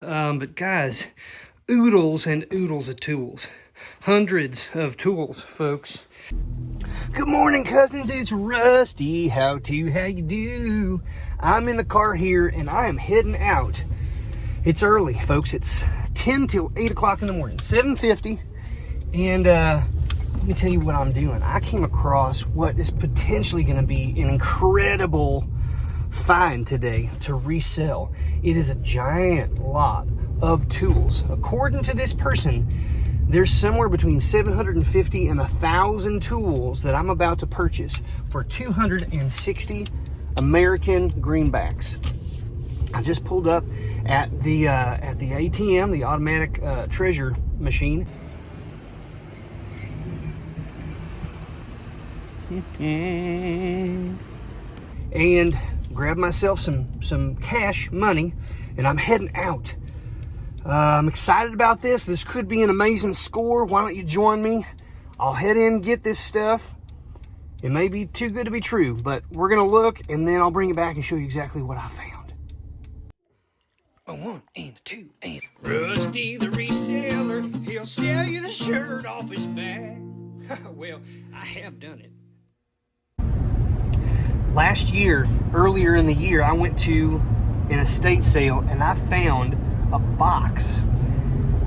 But guys, oodles and oodles of tools. Hundreds of tools, folks. Good morning, cousins. It's Rusty. How you do? I'm in the car here, and I am heading out. It's early, folks. It's 10 till 8 o'clock in the morning, 7:50. And let me tell you what I'm doing. I came across what is potentially going to be an incredible find today to resell. It is a giant lot of tools. According to this person, there's somewhere between 750 and 1,000 tools that I'm about to purchase for 260 American greenbacks. I just pulled up at the ATM, the automatic treasure machine. And grabbed myself some cash money, and I'm heading out. I'm excited about this. This could be an amazing score. Why don't you join me? I'll head in and get this stuff. It may be too good to be true, but we're going to look, and then I'll bring it back and show you exactly what I found. A 1 and a 2 and Rusty the reseller. He'll sell you the shirt off his back. Well, I have done it. Last year, earlier in the year, I went to an estate sale, and I found a box.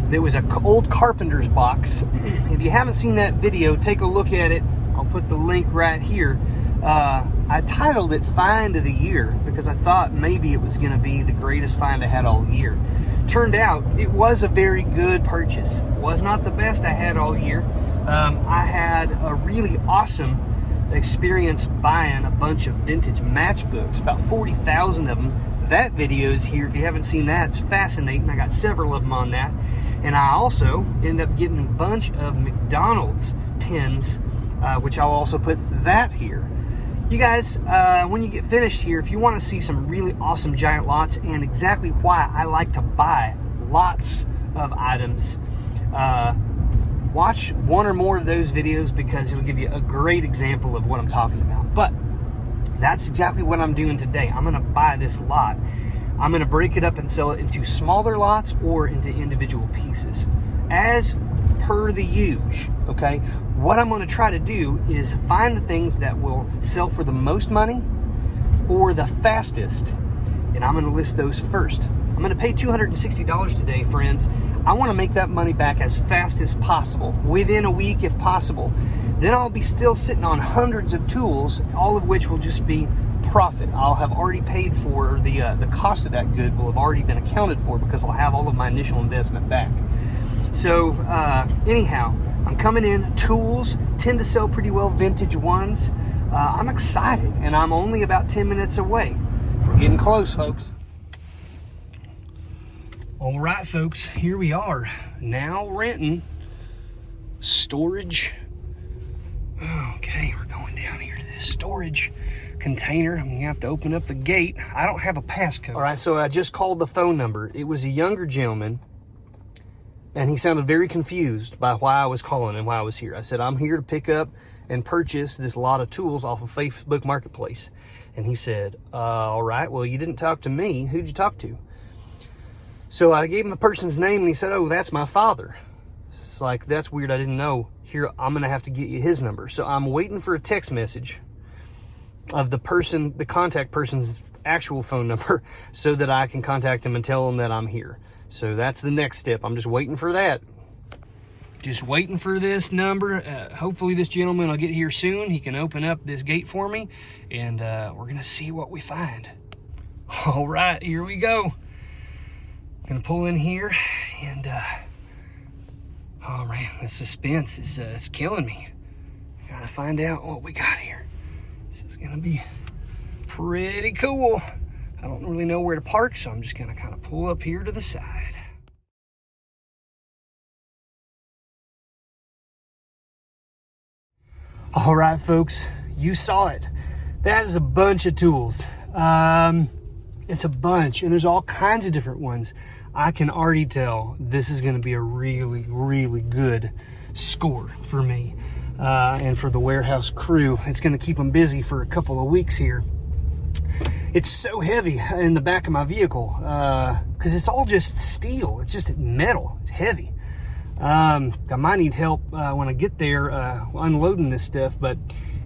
There was an old carpenter's box. If you haven't seen that video, take a look at it. I'll put the link right here. I titled it Find of the Year because I thought maybe it was going to be the greatest find I had all year. Turned out it was a very good purchase. Was not the best I had all year. I had a really awesome experience buying a bunch of vintage matchbooks, about 40,000 of them. That video is here. If you haven't seen that, it's fascinating. I got several of them on that. And I also ended up getting a bunch of McDonald's pins, which I'll also put that here. You guys, when you get finished here, if you want to see some really awesome giant lots and exactly why I like to buy lots of items, watch one or more of those videos because it'll give you a great example of what I'm talking about. But that's exactly what I'm doing today. I'm going to buy this lot. I'm going to break it up and sell it into smaller lots or into individual pieces, as per the usual, okay? What I'm going to try to do is find the things that will sell for the most money or the fastest, and I'm going to list those first. I'm going to pay $260 today, friends. I want to make that money back as fast as possible, within a week if possible. Then I'll be still sitting on hundreds of tools, all of which will just be profit. I'll have already paid for the cost of that good will have already been accounted for because I'll have all of my initial investment back. So anyhow, I'm coming in. Tools tend to sell pretty well, vintage ones. I'm excited, and I'm only about 10 minutes away. We're getting close, folks. All right, folks, here we are. Now renting storage. Okay, we're going down here to this storage container. I'm gonna have to open up the gate. I don't have a passcode. All right, so I just called the phone number. It was a younger gentleman, and he sounded very confused by why I was calling and why I was here. I said, I'm here to pick up and purchase this lot of tools off of Facebook Marketplace. And he said, all right, well, you didn't talk to me. Who'd you talk to? So I gave him the person's name, and he said, oh, that's my father. It's like, that's weird. I didn't know. Here, I'm going to have to get you his number. So I'm waiting for a text message of the person, the contact person's actual phone number, so that I can contact him and tell him that I'm here. So that's the next step. I'm just waiting for that. Just waiting for this number. Hopefully this gentleman will get here soon. He can open up this gate for me, and we're going to see what we find. All right, here we go. Gonna pull in here, and oh man, the suspense is it's killing me. Gotta find out what we got here. This is gonna be pretty cool. I don't really know where to park, so I'm just gonna kind of pull up here to the side. All right, folks, you saw it. That is a bunch of tools. It's a bunch, and there's all kinds of different ones. I can already tell this is going to be a really, really good score for me and for the warehouse crew. It's going to keep them busy for a couple of weeks here. it's so heavy in the back of my vehicle because it's all just steel. It's just metal. It's heavy. I might need help when I get there unloading this stuff. But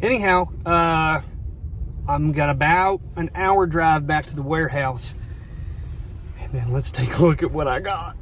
anyhow, I'm got about an hour drive back to the warehouse. And then let's take a look at what I got.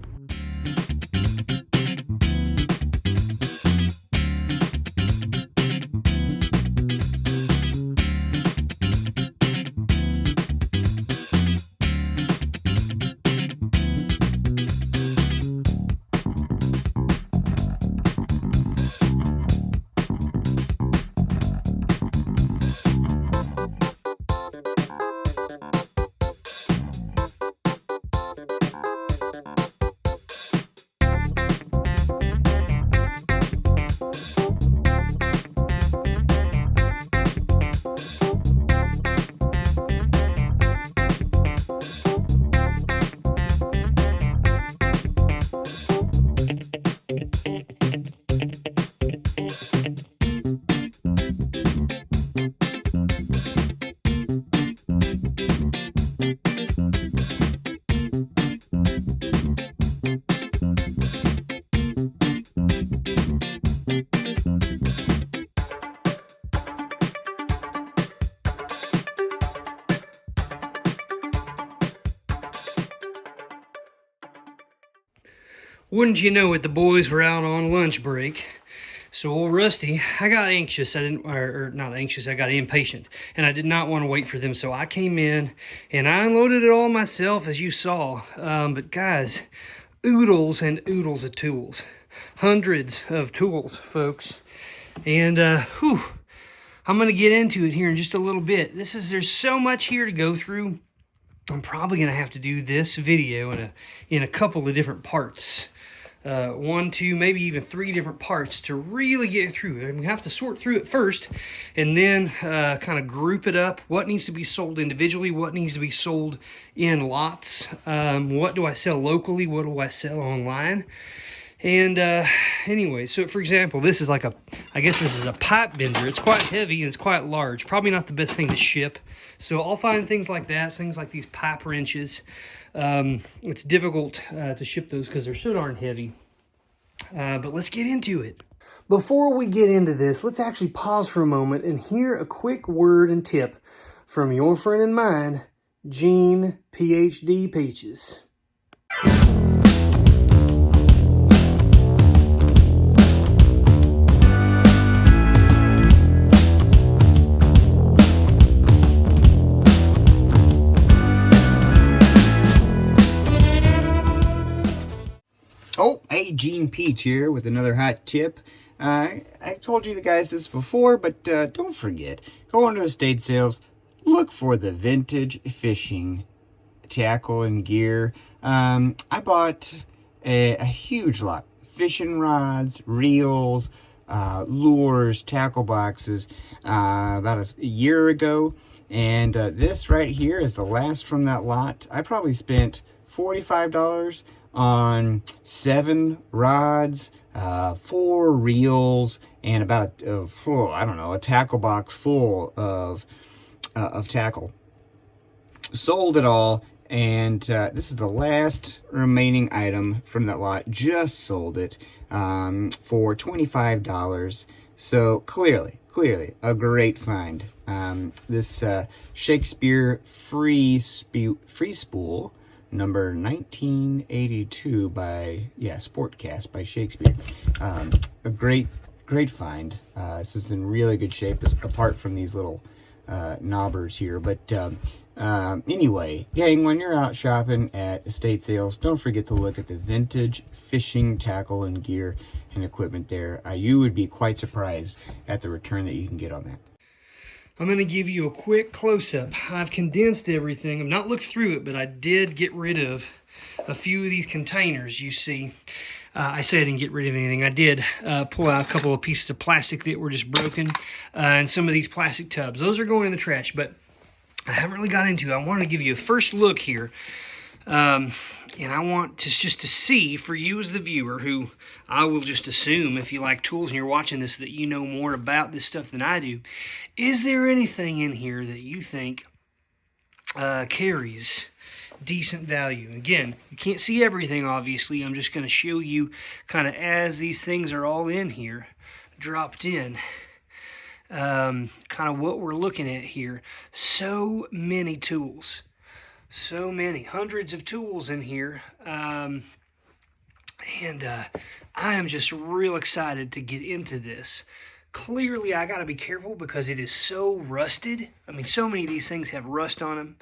Wouldn't you know it, the boys were out on lunch break. So old Rusty, I got anxious. I got impatient. And I did not want to wait for them. So I came in and I unloaded it all myself, as you saw. But guys, oodles and oodles of tools. Hundreds of tools, folks. And I'm going to get into it here in just a little bit. There's so much here to go through. I'm probably going to have to do this video in a couple of different parts. 1, 2, maybe even 3 different parts to really get through it. We have to sort through it first and then kind of group it up. What needs to be sold individually? What needs to be sold in lots? What do I sell locally? What do I sell online? And anyway, so for example, this is like I guess this is a pipe bender. It's quite heavy and it's quite large. Probably not the best thing to ship. So I'll find things like that, things like these pipe wrenches. It's difficult to ship those because they're so darn heavy. But let's get into it. Before we get into this, let's actually pause for a moment and hear a quick word and tip from your friend and mine, Gene, PhD Peaches. Oh, hey, Gene Peach here with another hot tip. I told you guys this before, but don't forget, go on to estate sales, look for the vintage fishing tackle and gear. I bought a huge lot. Fishing rods, reels, lures, tackle boxes about a year ago. And this right here is the last from that lot. I probably spent $45 on 7 rods, 4 reels, and about a tackle box full of tackle. Sold it all, and this is the last remaining item from that lot. Just sold it for $25. So clearly a great find. This Shakespeare free spool. Number 1982 by Sportcast by Shakespeare. A great find. This is in really good shape, apart from these little knobbers here. But anyway, gang, when you're out shopping at estate sales, don't forget to look at the vintage fishing tackle and gear and equipment there. You would be quite surprised at the return that you can get on that. I'm going to give you a quick close-up. I've condensed everything. I've not looked through it, but I did get rid of a few of these containers you see. I said I didn't get rid of anything. I did pull out a couple of pieces of plastic that were just broken and some of these plastic tubs. Those are going in the trash, but I haven't really got into it. I want to give you a first look here. And I want just to see, for you as the viewer, who I will just assume, if you like tools and you're watching this, that you know more about this stuff than I do, is there anything in here that you think carries decent value. Again, you can't see everything, obviously. I'm just going to show you kind of as these things are all in here, dropped in, kind of what we're looking at here. So many tools. So many. Hundreds of tools in here. I am just real excited to get into this. Clearly, I got to be careful because it is so rusted. I mean, so many of these things have rust on them,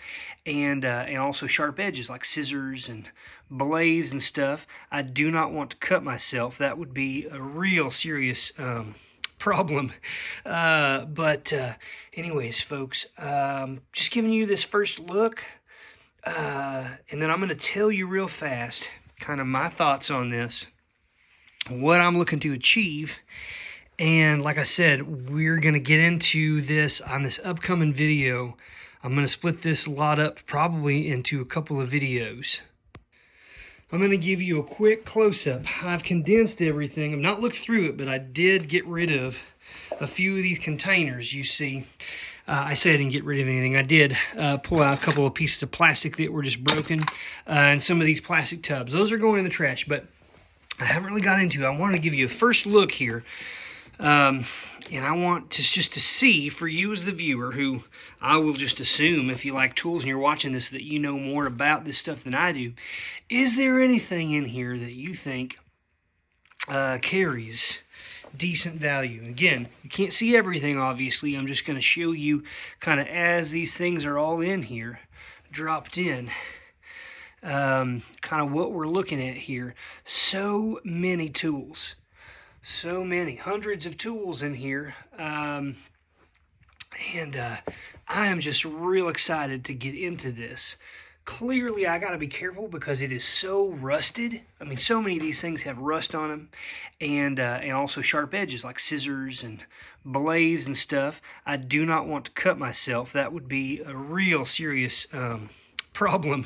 and also sharp edges like scissors and blades and stuff. I do not want to cut myself. That would be a real serious problem. Anyways, folks, just giving you this first look, and then I'm going to tell you real fast kind of my thoughts on this, what I'm looking to achieve. And like I said, we're going to get into this on this upcoming video. I'm going to split this lot up probably into a couple of videos. I'm going to give you a quick close-up. I've condensed everything. I've not looked through it, but I did get rid of a few of these containers you see. I said I didn't get rid of anything. I did pull out a couple of pieces of plastic that were just broken, and some of these plastic tubs. Those are going in the trash, but I haven't really got into it. I wanted to give you a first look here. And I want just to see, for you as the viewer, who I will just assume, if you like tools and you're watching this, that you know more about this stuff than I do. Is there anything in here that you think carries decent value? Again, you can't see everything, obviously. I'm just going to show you kind of as these things are all in here, dropped in, kind of what we're looking at here. So many tools. So many. Hundreds of tools in here. I am just real excited to get into this. Clearly, I got to be careful because it is so rusted. I mean, so many of these things have rust on them, and also sharp edges like scissors and blades and stuff. I do not want to cut myself. That would be a real serious problem.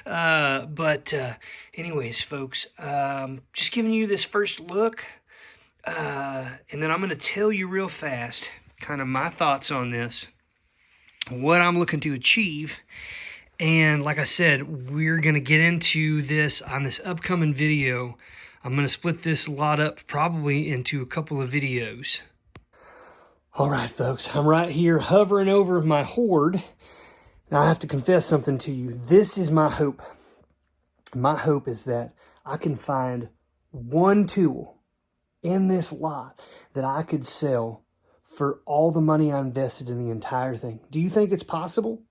Anyways, folks, just giving you this first look. And then I'm going to tell you real fast kind of my thoughts on this, what I'm looking to achieve. And like I said, we're going to get into this on this upcoming video. I'm going to split this lot up probably into a couple of videos. All right, folks, I'm right here hovering over my hoard. Now, I have to confess something to you. This is my hope. My hope is that I can find one tool in this lot that I could sell for all the money I invested in the entire thing. Do you think it's possible?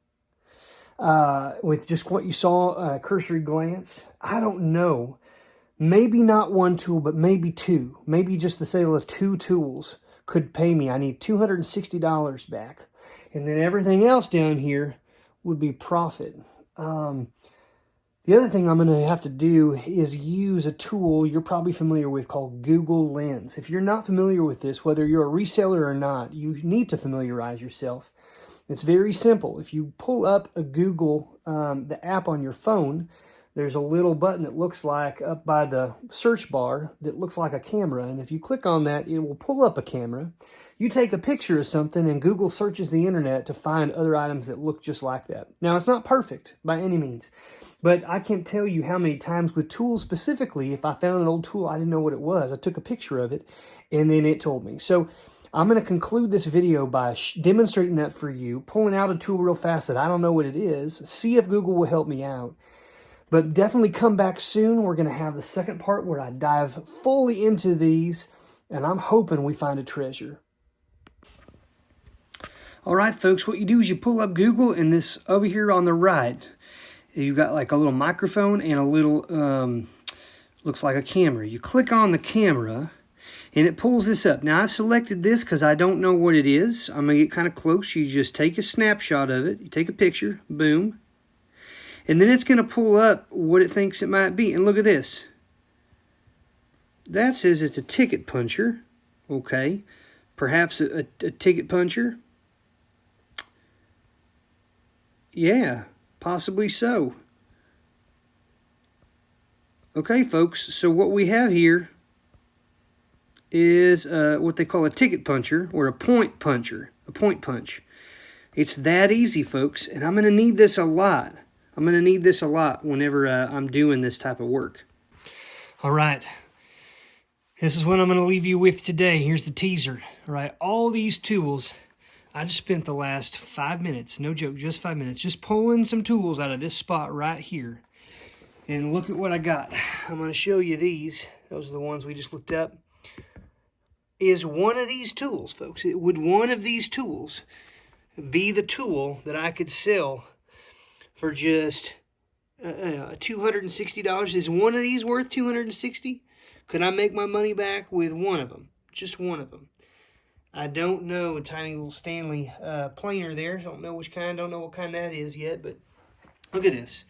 With just what you saw, cursory glance? I don't know. Maybe not one tool, but maybe two. Maybe just the sale of two tools could pay me. I need $260 back. And then everything else down here would be profit. The other thing I'm going to have to do is use a tool you're probably familiar with called Google Lens. If you're not familiar with this, whether you're a reseller or not, you need to familiarize yourself. It's very simple. If you pull up a Google, the app on your phone, there's a little button that looks like up by the search bar that looks like a camera. And if you click on that, it will pull up a camera. You take a picture of something and Google searches the internet to find other items that look just like that. Now, it's not perfect by any means. But I can't tell you how many times with tools specifically, if I found an old tool, I didn't know what it was. I took a picture of it, and then it told me. So I'm going to conclude this video by demonstrating that for you, pulling out a tool real fast that I don't know what it is, see if Google will help me out. But definitely come back soon. We're going to have the second part where I dive fully into these, and I'm hoping we find a treasure. All right, folks, what you do is you pull up Google, and this over here on the right, you've got like a little microphone and a little, looks like a camera. You click on the camera and it pulls this up. Now I selected this because I don't know what it is. I'm going to get kind of close. You just take a snapshot of it. You take a picture, boom. And then it's going to pull up what it thinks it might be. And look at this. That says it's a ticket puncher. Okay. Perhaps a ticket puncher. Yeah. Possibly so. Okay, folks, so what we have here is what they call a ticket puncher or a point puncher, a point punch. It's that easy, folks, and I'm going to need this a lot. I'm going to need this a lot whenever I'm doing this type of work. All right. This is what I'm going to leave you with today. Here's the teaser. All right. All these tools, I just spent the last 5 minutes, no joke, just 5 minutes, just pulling some tools out of this spot right here. And look at what I got. I'm going to show you these. Those are the ones we just looked up. Is one of these tools, folks. Would one of these tools be the tool that I could sell for just $260? Is one of these worth $260? Could I make my money back with one of them? Just one of them. I don't know. A tiny little Stanley planer there. Don't know which kind. Don't know what kind that is yet. But look at this.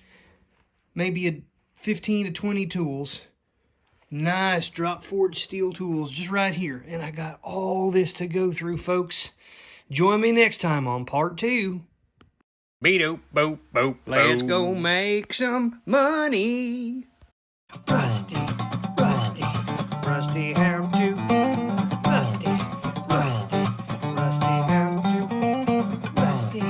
Maybe a 15 to 20 tools. Nice drop forged steel tools just right here. And I got all this to go through, folks. Join me next time on part 2. Beat-o, boop, boop, Let's go make some money. Rusty, Rusty, Rusty, how to? Rusty, Rusty, Rusty, how to? Rusty.